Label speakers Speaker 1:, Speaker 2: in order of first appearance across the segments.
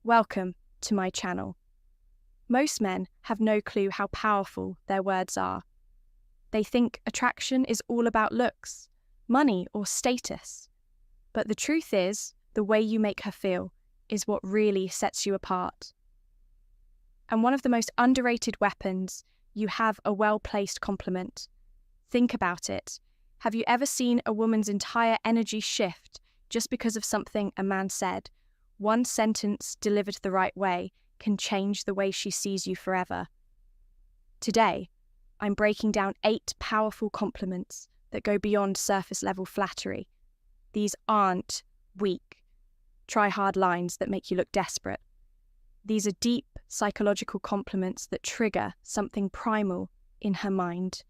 Speaker 1: Welcome to my channel. Most men have no clue how powerful their words are. They think attraction is all about looks, money, or status. But the truth is, the way you make her feel is what really sets you apart. And one of the most underrated weapons, you have a well-placed compliment. Think about it. Have you ever seen a woman's entire energy shift just because of something a man said? One sentence delivered the right way can change the way she sees you forever. Today, I'm breaking down 8 powerful compliments that go beyond surface-level flattery. These aren't weak, try-hard lines that make you look desperate. These are deep psychological compliments that trigger something primal in her mind,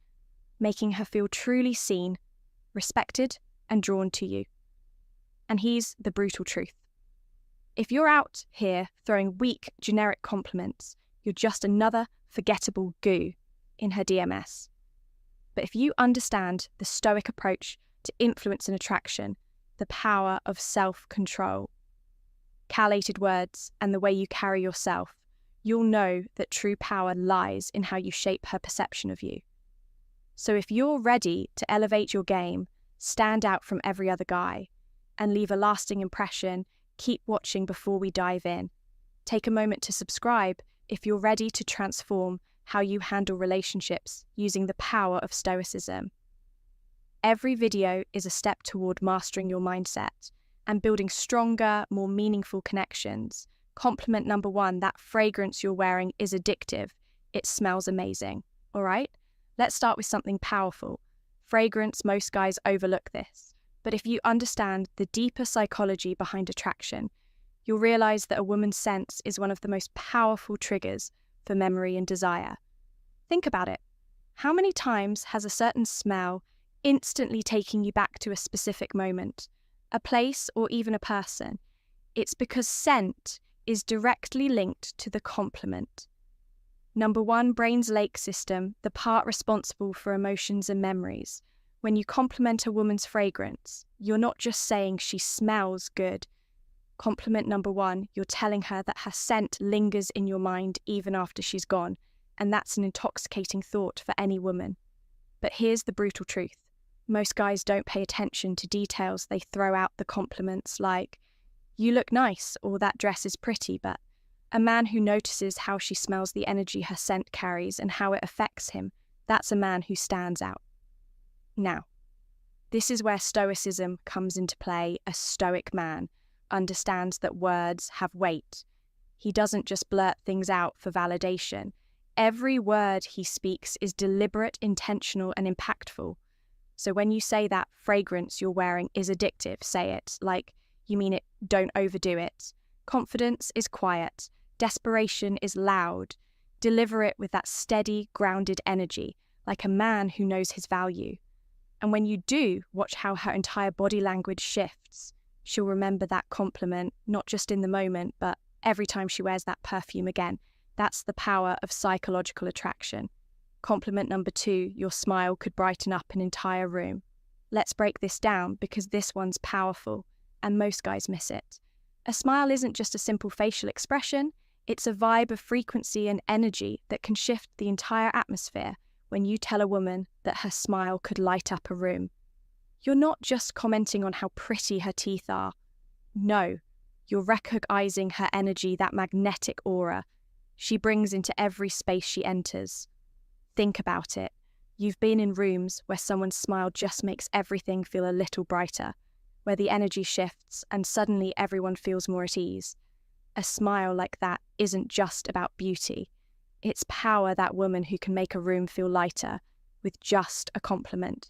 Speaker 1: making her feel truly seen, respected, and drawn to you. And here's the brutal truth. If you're out here throwing weak, generic compliments, you're just another forgettable goo in her DMS. But if you understand the Stoic approach to influence and attraction, the power of self-control, calated words, and the way you carry yourself, you'll know that true power lies in how you shape her perception of you. So if you're ready to elevate your game, stand out from every other guy, and leave a lasting impression, keep watching before we dive in. Take a moment to subscribe if you're ready to transform how you handle relationships using the power of Stoicism. Every video is a step toward mastering your mindset and building stronger, more meaningful connections. Compliment number 1, that fragrance you're wearing is addictive. It smells amazing. All right? Let's start with something powerful. Fragrance, most guys overlook this. But if you understand the deeper psychology behind attraction, you'll realize that a woman's scent is one of the most powerful triggers for memory and desire. Think about it. How many times has a certain smell instantly taken you back to a specific moment, a place, or even a person? It's because scent is directly linked to the compliment. Number 1, brain's lake system, the part responsible for emotions and memories. When you compliment a woman's fragrance, you're not just saying she smells good. Compliment number 1, you're telling her that her scent lingers in your mind even after she's gone, and that's an intoxicating thought for any woman. But here's the brutal truth. Most guys don't pay attention to details. They throw out the compliments like, "You look nice," or "that dress is pretty," but a man who notices how she smells the energy her scent carries and how it affects him, that's a man who stands out. Now, this is where Stoicism comes into play. A Stoic man understands that words have weight. He doesn't just blurt things out for validation. Every word he speaks is deliberate, intentional, and impactful. So when you say that fragrance you're wearing is addictive, say it like you mean it, don't overdo it. Confidence is quiet. Desperation is loud. Deliver it with that steady, grounded energy, like a man who knows his value. And when you do, watch how her entire body language shifts. She'll remember that compliment, not just in the moment, but every time she wears that perfume again. That's the power of psychological attraction. Compliment number 2, your smile could brighten up an entire room. Let's break this down because this one's powerful, and most guys miss it. A smile isn't just a simple facial expression, it's a vibe of frequency and energy that can shift the entire atmosphere. When you tell a woman that her smile could light up a room, you're not just commenting on how pretty her teeth are. No, you're recognizing her energy, that magnetic aura she brings into every space she enters. Think about it. You've been in rooms where someone's smile just makes everything feel a little brighter, where the energy shifts and suddenly everyone feels more at ease. A smile like that isn't just about beauty. It's power, that woman who can make a room feel lighter with just a compliment.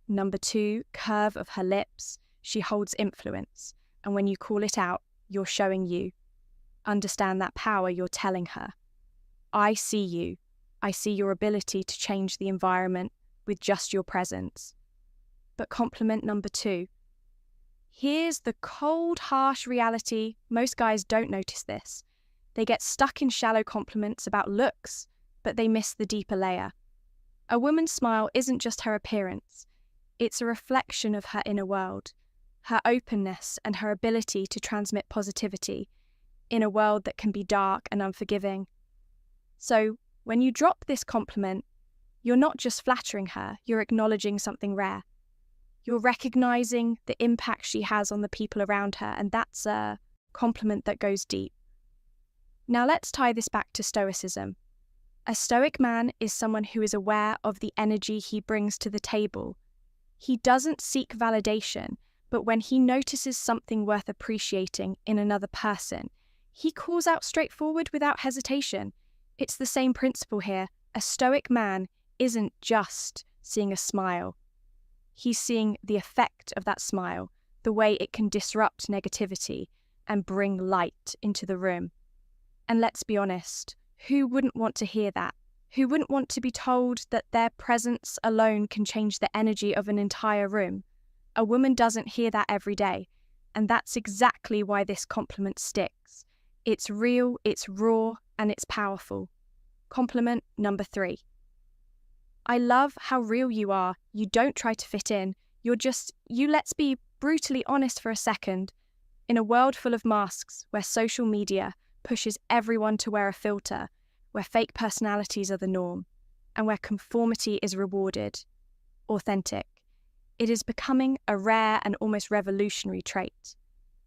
Speaker 1: Number 2, curve of her lips. She holds influence, and when you call it out, you're showing you. Understand that power you're telling her. I see you. I see your ability to change the environment with just your presence. But compliment number 2. Here's the cold, harsh reality. Most guys don't notice this. They get stuck in shallow compliments about looks, but they miss the deeper layer. A woman's smile isn't just her appearance. It's a reflection of her inner world, her openness and her ability to transmit positivity. in a world that can be dark and unforgiving. So, when you drop this compliment, you're not just flattering her, you're acknowledging something rare. You're recognizing the impact she has on the people around her, and that's a compliment that goes deep. Now let's tie this back to Stoicism. A Stoic man is someone who is aware of the energy he brings to the table. He doesn't seek validation, but when he notices something worth appreciating in another person, he calls out straightforward without hesitation. It's the same principle here. A Stoic man isn't just seeing a smile. He's seeing the effect of that smile, the way it can disrupt negativity and bring light into the room. And let's be honest, who wouldn't want to hear that? Who wouldn't want to be told that their presence alone can change the energy of an entire room? A woman doesn't hear that every day, and that's exactly why this compliment sticks. It's real, it's raw, and it's powerful. Compliment number 3. I love how real you are. You don't try to fit in. Let's be brutally honest for a second. In a world full of masks, where social media pushes everyone to wear a filter, where fake personalities are the norm, and where conformity is rewarded, authentic, it is becoming a rare and almost revolutionary trait.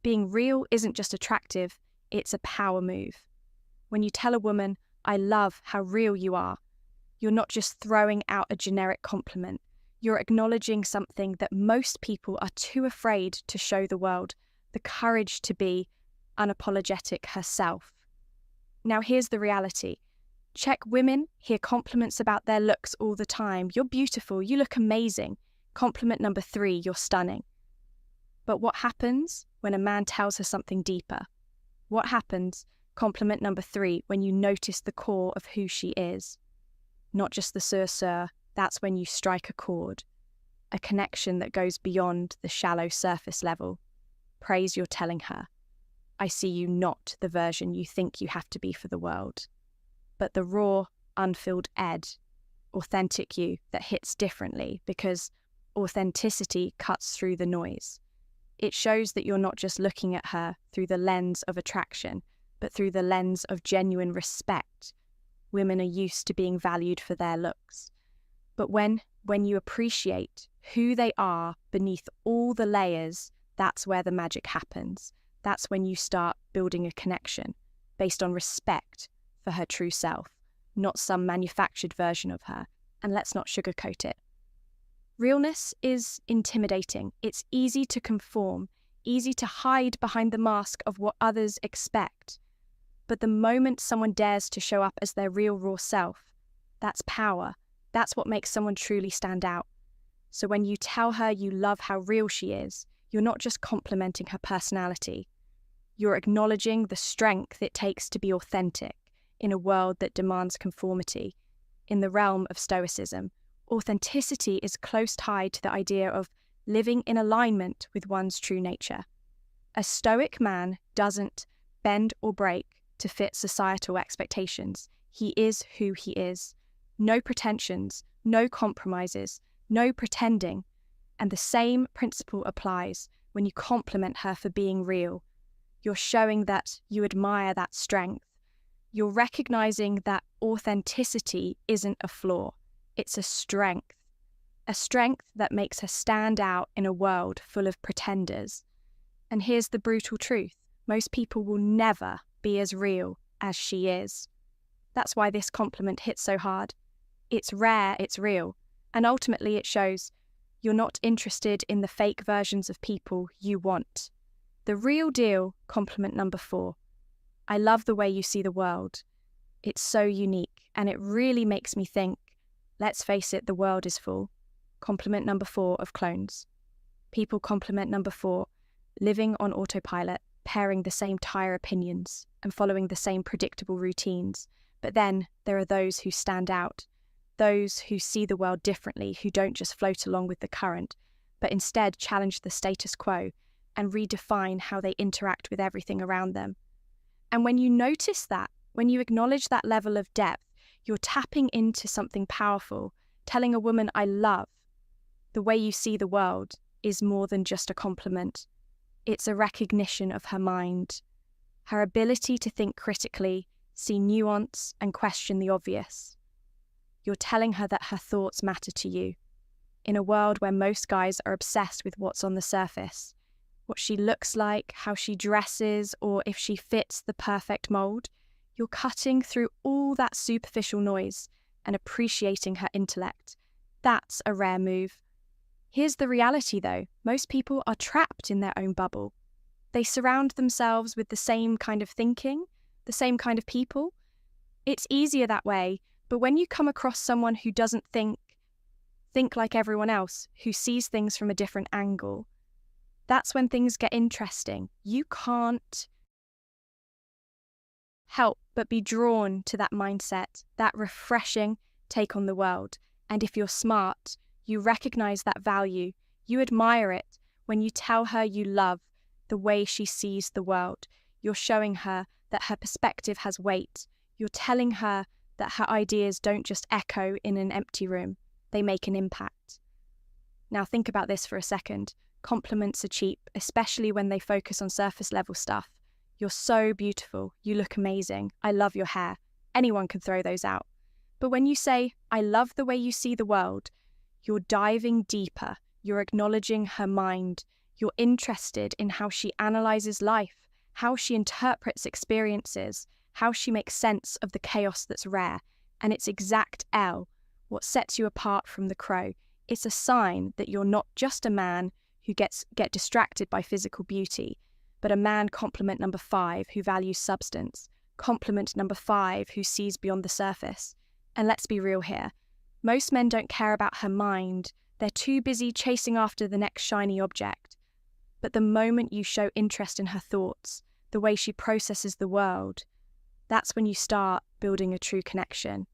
Speaker 1: Being real isn't just attractive, it's a power move. When you tell a woman, I love how real you are, you're not just throwing out a generic compliment. You're acknowledging something that most people are too afraid to show the world, the courage to be unapologetic herself. Now here's the reality. Czech women hear compliments about their looks all the time. You're beautiful, you look amazing. Compliment number 3, you're stunning. But what happens when a man tells her something deeper? What happens, compliment number 3, when you notice the core of who she is? Not just the sur, that's when you strike a chord, a connection that goes beyond the shallow surface level. Praise you're telling her. I see you not the version you think you have to be for the world, but the raw, unfilled Ed, authentic you that hits differently because authenticity cuts through the noise. It shows that you're not just looking at her through the lens of attraction, but through the lens of genuine respect. Women are used to being valued for their looks. But when you appreciate who they are beneath all the layers, that's where the magic happens. That's when you start building a connection based on respect for her true self, not some manufactured version of her. And let's not sugarcoat it. Realness is intimidating. It's easy to conform, easy to hide behind the mask of what others expect. But the moment someone dares to show up as their real, raw self, that's power. That's what makes someone truly stand out. So when you tell her you love how real she is, you're not just complimenting her personality. You're acknowledging the strength it takes to be authentic in a world that demands conformity. In the realm of Stoicism, authenticity is close tied to the idea of living in alignment with one's true nature. A Stoic man doesn't bend or break to fit societal expectations. He is who he is. No pretensions, no compromises, no pretending. And the same principle applies when you compliment her for being real. You're showing that you admire that strength. You're recognizing that authenticity isn't a flaw. It's a strength that makes her stand out in a world full of pretenders. And here's the brutal truth. Most people will never be as real as she is. That's why this compliment hits so hard. It's rare, it's real, and ultimately it shows you're not interested in the fake versions of people you want. The real deal, compliment number 4. I love the way you see the world. It's so unique, and it really makes me think, let's face it, the world is full. Compliment number 4 of clones. People compliment number 4, living on autopilot, pairing the same tire opinions and following the same predictable routines. But then there are those who stand out, those who see the world differently, who don't just float along with the current, but instead challenge the status quo and redefine how they interact with everything around them. And when you notice that, when you acknowledge that level of depth, you're tapping into something powerful, telling a woman, I love. The way you see the world is more than just a compliment. It's a recognition of her mind, her ability to think critically, see nuance, and question the obvious. You're telling her that her thoughts matter to you. In a world where most guys are obsessed with what's on the surface, what she looks like, how she dresses, or if she fits the perfect mold, you're cutting through all that superficial noise and appreciating her intellect. That's a rare move. Here's the reality though, most people are trapped in their own bubble. They surround themselves with the same kind of thinking, the same kind of people. It's easier that way, but when you come across someone who doesn't think like everyone else, who sees things from a different angle, that's when things get interesting. You can't help but be drawn to that mindset, that refreshing take on the world. And if you're smart, you recognize that value. You admire it when you tell her you love the way she sees the world. You're showing her that her perspective has weight. You're telling her that her ideas don't just echo in an empty room. They make an impact. Now think about this for a second. Compliments are cheap, especially when they focus on surface level stuff. You're so beautiful. You look amazing. I love your hair. Anyone can throw those out. But when you say, I love the way you see the world, you're diving deeper. You're acknowledging her mind. You're interested in how she analyzes life, how she interprets experiences, how she makes sense of the chaos that's rare. And it's exact L, what sets you apart from the crow. It's a sign that you're not just a man who get distracted by physical beauty, but a man compliment number 5 who values substance, compliment number 5 who sees beyond the surface. And let's be real here. Most men don't care about her mind. They're too busy chasing after the next shiny object. But the moment you show interest in her thoughts, the way she processes the world, that's when you start building a true connection.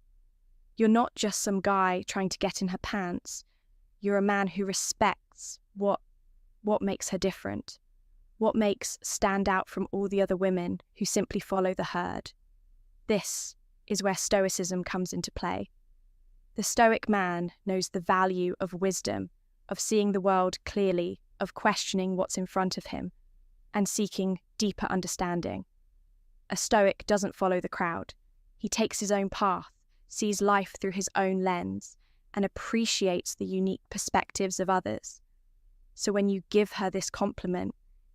Speaker 1: You're not just some guy trying to get in her pants. You're a man who respects what makes her different, what makes stand out from all the other women who simply follow the herd. This is where Stoicism comes into play. The Stoic man knows the value of wisdom, of seeing the world clearly, of questioning what's in front of him, and seeking deeper understanding. A Stoic doesn't follow the crowd. He takes his own path, sees life through his own lens, and appreciates the unique perspectives of others. So when you give her this compliment,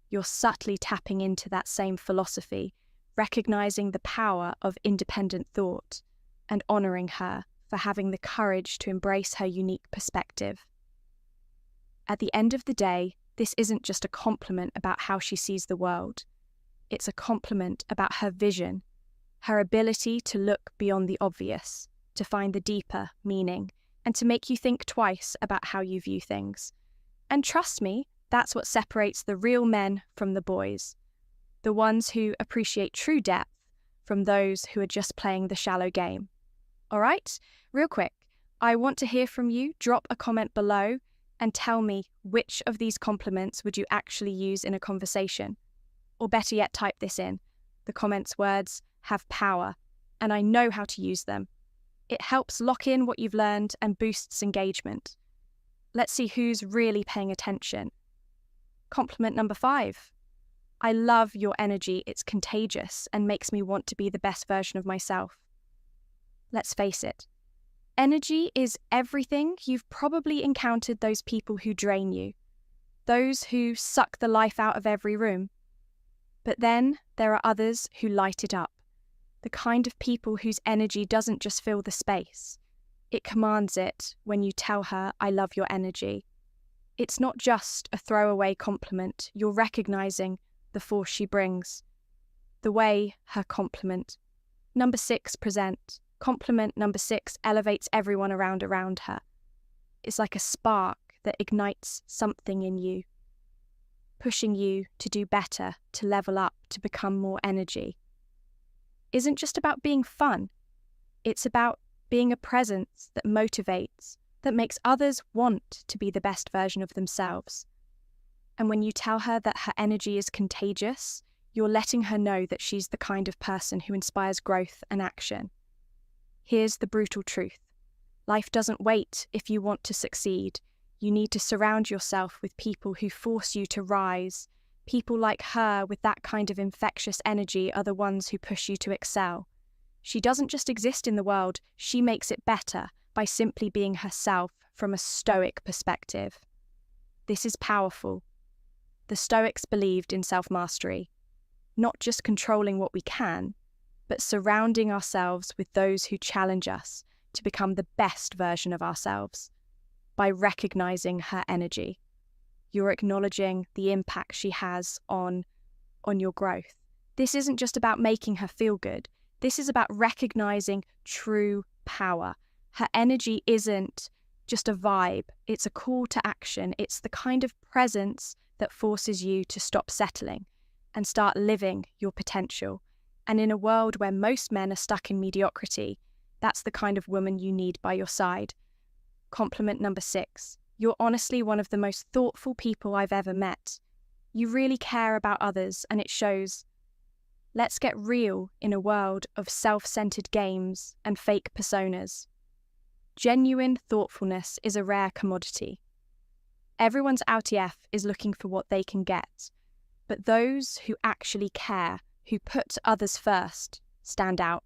Speaker 1: you're subtly tapping into that same philosophy, recognizing the power of independent thought, and honoring her for having the courage to embrace her unique perspective. At the end of the day, this isn't just a compliment about how she sees the world. It's a compliment about her vision, her ability to look beyond the obvious, to find the deeper meaning, and to make you think twice about how you view things. And trust me, that's what separates the real men from the boys, the ones who appreciate true depth from those who are just playing the shallow game. All right, real quick, I want to hear from you. Drop a comment below and tell me which of these compliments would you actually use in a conversation. Or better yet, type this in. The comments words have power, and I know how to use them. It helps lock in what you've learned and boosts engagement. Let's see who's really paying attention. Compliment number 5. I love your energy. It's contagious and makes me want to be the best version of myself. Let's face it. Energy is everything. You've probably encountered those people who drain you, those who suck the life out of every room. But then there are others who light it up, the kind of people whose energy doesn't just fill the space. It commands it when you tell her, I love your energy. It's not just a throwaway compliment. You're recognizing the force she brings, the way her compliment. Number 6, present. Compliment number 6 elevates everyone around her. It's like a spark that ignites something in you, pushing you to do better, to level up, to become more energy. Isn't just about being fun. It's about being a presence that motivates, that makes others want to be the best version of themselves. And when you tell her that her energy is contagious, you're letting her know that she's the kind of person who inspires growth and action. Here's the brutal truth. Life doesn't wait if you want to succeed. You need to surround yourself with people who force you to rise, People like her with that kind of infectious energy are the ones who push you to excel. She doesn't just exist in the world, she makes it better by simply being herself from a Stoic perspective. This is powerful. The Stoics believed in self-mastery, not just controlling what we can, but surrounding ourselves with those who challenge us to become the best version of ourselves. By recognizing her energy, you're acknowledging the impact she has on your growth. This isn't just about making her feel good. This is about recognizing true power. Her energy isn't just a vibe. It's a call to action. It's the kind of presence that forces you to stop settling and start living your potential. And in a world where most men are stuck in mediocrity, that's the kind of woman you need by your side. Compliment number 6. You're honestly one of the most thoughtful people I've ever met. You really care about others, and it shows. Let's get real in a world of self-centered games and fake personas. Genuine thoughtfulness is a rare commodity. Everyone's OUTF is looking for what they can get, but those who actually care, who put others first, stand out.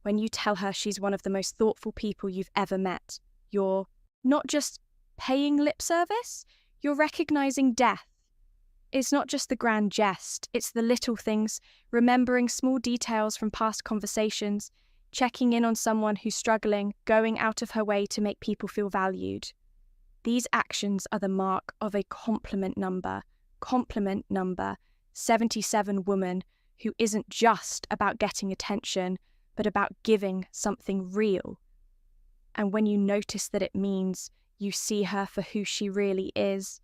Speaker 1: When you tell her she's one of the most thoughtful people you've ever met, you're not just paying lip service, you're recognizing depth. It's not just the grand jest, it's the little things, remembering small details from past conversations, checking in on someone who's struggling, going out of her way to make people feel valued. These actions are the mark of a compliment number 77 woman who isn't just about getting attention, but about giving something real. And when you notice that it means you see her for who she really is,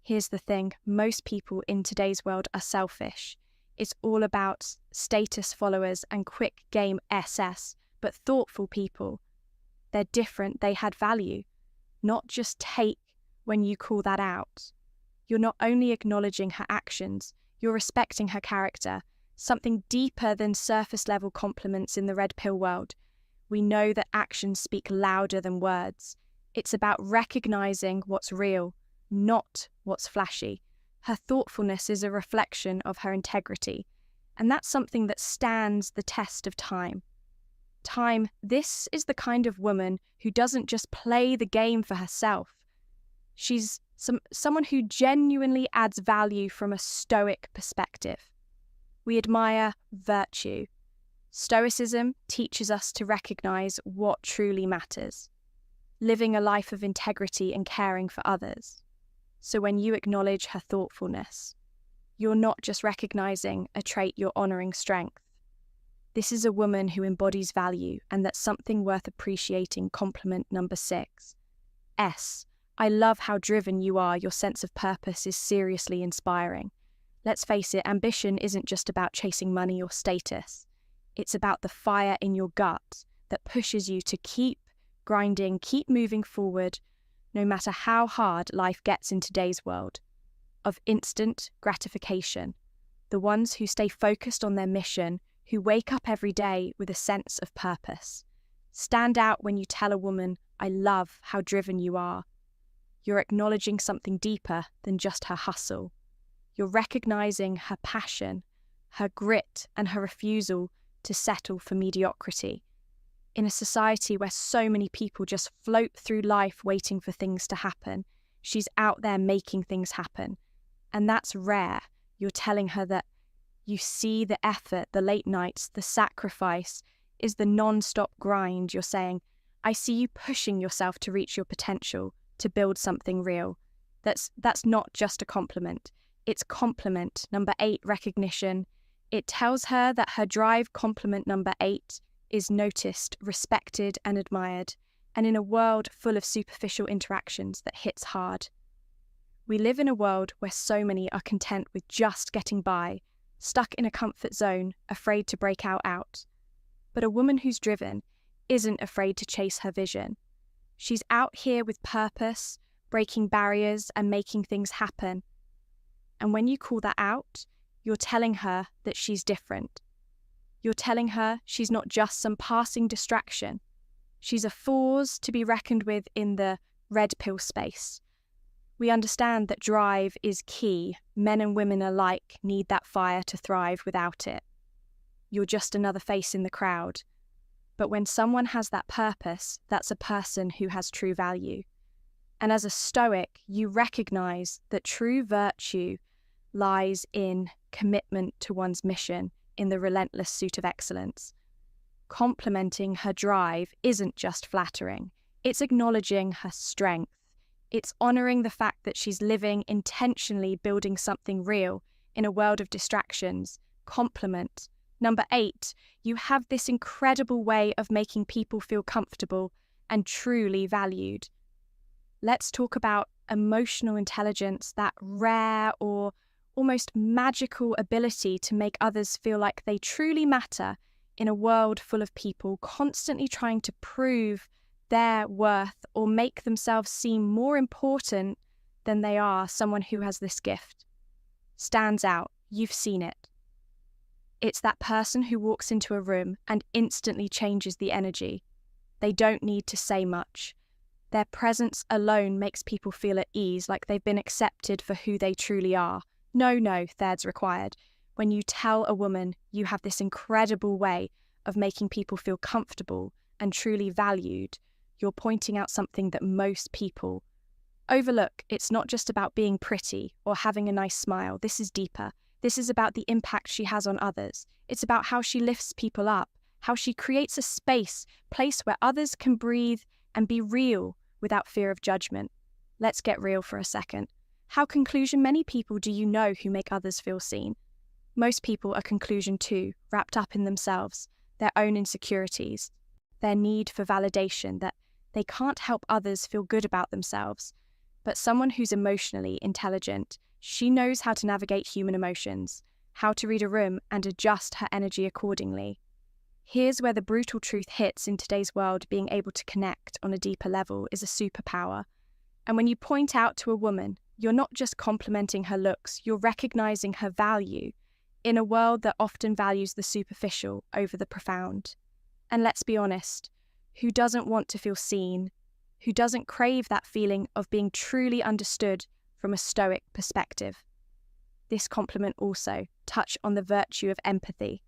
Speaker 1: here's the thing, most people in today's world are selfish. It's all about status followers and quick game SS, but thoughtful people, they're different, they had value. Not just take when you call that out. You're not only acknowledging her actions, you're respecting her character, something deeper than surface-level compliments in the red pill world. We know that actions speak louder than words. It's about recognizing what's real, not what's flashy. Her thoughtfulness is a reflection of her integrity, and that's something that stands the test of time. This is the kind of woman who doesn't just play the game for herself. She's someone who genuinely adds value from a Stoic perspective. We admire virtue. Stoicism teaches us to recognize what truly matters, living a life of integrity and caring for others. So when you acknowledge her thoughtfulness, you're not just recognizing a trait, you're honoring strength. This is a woman who embodies value, and that's something worth appreciating. Compliment number 6. S. I love how driven you are. Your sense of purpose is seriously inspiring. Let's face it, ambition isn't just about chasing money or status. It's about the fire in your gut that pushes you to keep grinding, keep moving forward, no matter how hard life gets in today's world of instant gratification. The ones who stay focused on their mission, who wake up every day with a sense of purpose. Stand out when you tell a woman, I love how driven you are. You're acknowledging something deeper than just her hustle. You're recognizing her passion, her grit, and her refusal to settle for mediocrity. In a society where so many people just float through life waiting for things to happen, she's out there making things happen. And that's rare. You're telling her that you see the effort, the late nights, the sacrifice is the non-stop grind. You're saying, I see you pushing yourself to reach your potential, to build something real. That's not just a compliment. It's compliment number 8, recognition. It tells her that her drive, compliment number 8, is noticed, respected, and admired, and in a world full of superficial interactions that hits hard. We live in a world where so many are content with just getting by, stuck in a comfort zone, afraid to break out. But a woman who's driven isn't afraid to chase her vision. She's out here with purpose, breaking barriers and making things happen. And when you call that out, you're telling her that she's different. You're telling her she's not just some passing distraction. She's a force to be reckoned with in the red pill space. We understand that drive is key. Men and women alike need that fire to thrive. Without it, you're just another face in the crowd. But when someone has that purpose, that's a person who has true value. And as a Stoic, you recognize that true virtue lies in commitment to one's mission, in the relentless pursuit of excellence. Complimenting her drive isn't just flattering, it's acknowledging her strength. It's honoring the fact that she's living intentionally, building something real in a world of distractions. Compliment. Number 8, you have this incredible way of making people feel comfortable and truly valued. Let's talk about emotional intelligence, that rare or almost magical ability to make others feel like they truly matter in a world full of people constantly trying to prove their worth or make themselves seem more important than they are. Someone who has this gift stands out. You've seen it. It's that person who walks into a room and instantly changes the energy. They don't need to say much. Their presence alone makes people feel at ease, like they've been accepted for who they truly are. No thirds required. When you tell a woman you have this incredible way of making people feel comfortable and truly valued, you're pointing out something that most people overlook. It's not just about being pretty or having a nice smile. This is deeper. This is about the impact she has on others. It's about how she lifts people up, how she creates a place where others can breathe and be real without fear of judgment. Let's get real for a second. How conclusion many people do you know who make others feel seen? Most people are conclusion 2, wrapped up in themselves, their own insecurities, their need for validation, that they can't help others feel good about themselves. But someone who's emotionally intelligent, she knows how to navigate human emotions, how to read a room and adjust her energy accordingly. Here's where the brutal truth hits in today's world. Being able to connect on a deeper level is a superpower. And when you point out to a woman, you're not just complimenting her looks, you're recognizing her value in a world that often values the superficial over the profound. And let's be honest, who doesn't want to feel seen? Who doesn't crave that feeling of being truly understood from a Stoic perspective? This compliment also touches on the virtue of empathy.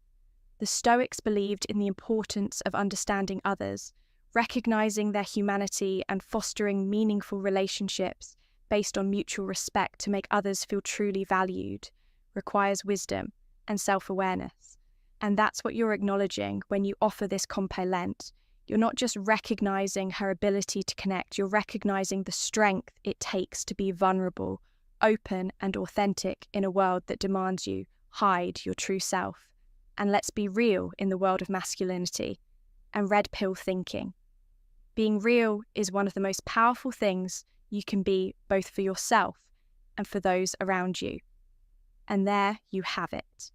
Speaker 1: The Stoics believed in the importance of understanding others, recognizing their humanity and fostering meaningful relationships based on mutual respect to make others feel truly valued, requires wisdom and self-awareness. And that's what you're acknowledging when you offer this compliment. You're not just recognizing her ability to connect, you're recognizing the strength it takes to be vulnerable, open and authentic in a world that demands you hide your true self. And let's be real in the world of masculinity and red pill thinking. Being real is one of the most powerful things you can be, both for yourself and for those around you. And there you have it.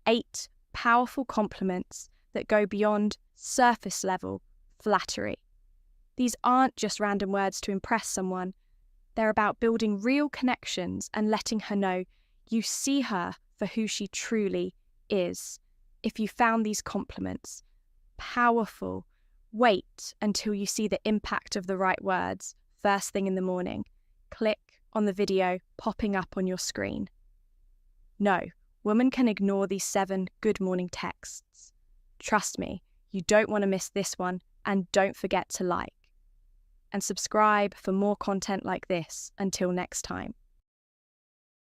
Speaker 1: 8 powerful compliments that go beyond surface level flattery. These aren't just random words to impress someone. They're about building real connections and letting her know you see her for who she truly is. If you found these compliments powerful, wait until you see the impact of the right words first thing in the morning. Click on the video popping up on your screen. No, women can ignore these 7 good morning texts. Trust me, you don't want to miss this one, and don't forget to like and subscribe for more content like this. Until next time.